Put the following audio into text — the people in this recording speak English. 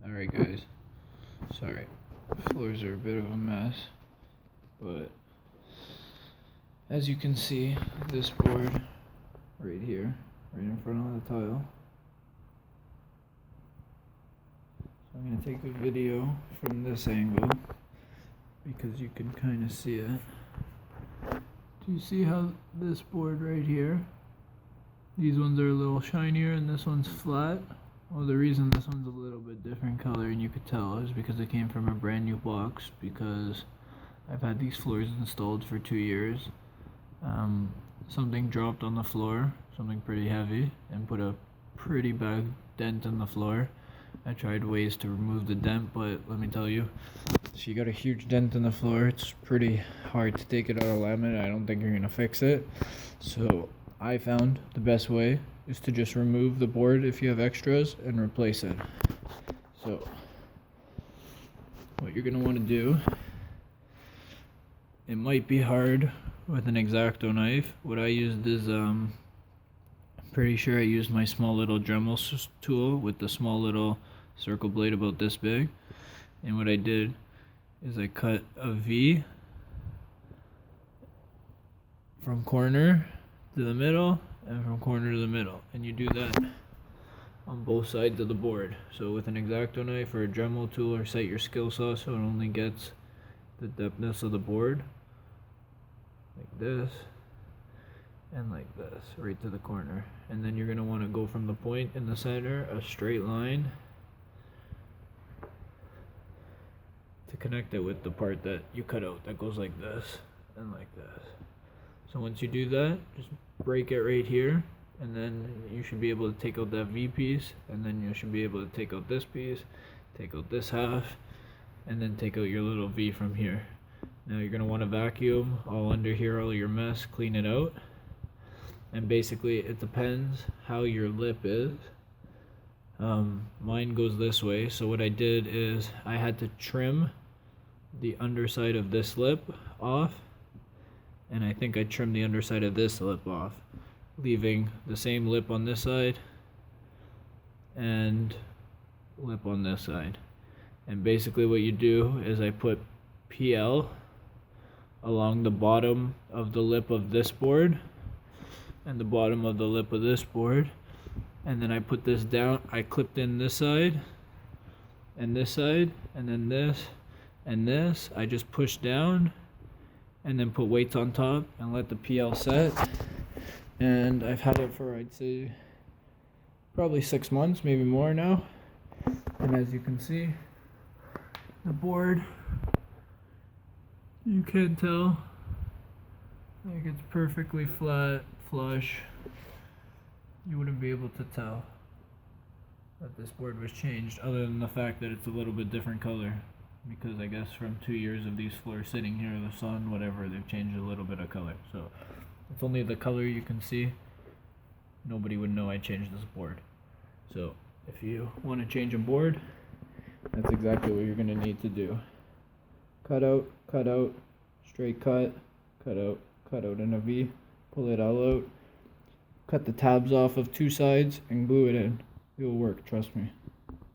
Alright guys, sorry, floors are a bit of a mess, but as you can see, this board right here, right in front of the tile. So I'm going to take a video from this angle because you can kind of see it. Do you see how this board right here, these ones are a little shinier and this one's flat? Well, the reason this one's a little bit different color, and you could tell, is because it came from a brand new box, because I've had these floors installed for 2 years. Something dropped on the floor, something pretty heavy, and put a pretty bad dent in the floor. I tried ways to remove the dent, but let me tell you, if you got a huge dent in the floor, it's pretty hard to take it out of laminate. I don't think you're gonna fix it. So I found the best way is to just remove the board if you have extras and replace it. So what you're gonna want to do, it might be hard with an X-Acto knife. What I used is I'm pretty sure I used my small little Dremel tool with the small little circle blade about this big, and what I did is I cut a V from corner to the middle and from corner to the middle, and you do that on both sides of the board. So with an X-Acto knife or a Dremel tool, or set your skill saw so it only gets the depthness of the board, like this and like this, right to the corner. And then you're going to want to go from the point in the center, a straight line, to connect it with the part that you cut out that goes like this and like this. So once you do that, just break it right here, and then you should be able to take out that V piece, and then you should be able to take out this piece, take out this half, and then take out your little V from here. Now you're going to want to vacuum all under here, all your mess, clean it out. And basically it depends how your lip is. Mine goes this way, so what I did is I had to trim the underside of this lip off, and I think I trimmed the underside of this lip off, leaving the same lip on this side and lip on this side. And basically what you do is I put PL along the bottom of the lip of this board and the bottom of the lip of this board, and then I put this down. I clipped in this side, and then this and this. I just pushed down and then put weights on top and let the PL set, and I've had it for, I'd say, probably 6 months, maybe more now. And as you can see, the board, you can tell, like, it's perfectly flat, flush. You wouldn't be able to tell that this board was changed, other than the fact that it's a little bit different color, because I guess from 2 years of these floors sitting here, the sun, whatever, they've changed a little bit of color. So it's only the color you can see. Nobody would know I changed this board. So if you want to change a board, that's exactly what you're going to need to do. Cut out, straight cut out in a V, pull it all out, cut the tabs off of 2 sides and glue it in. It will work, trust me.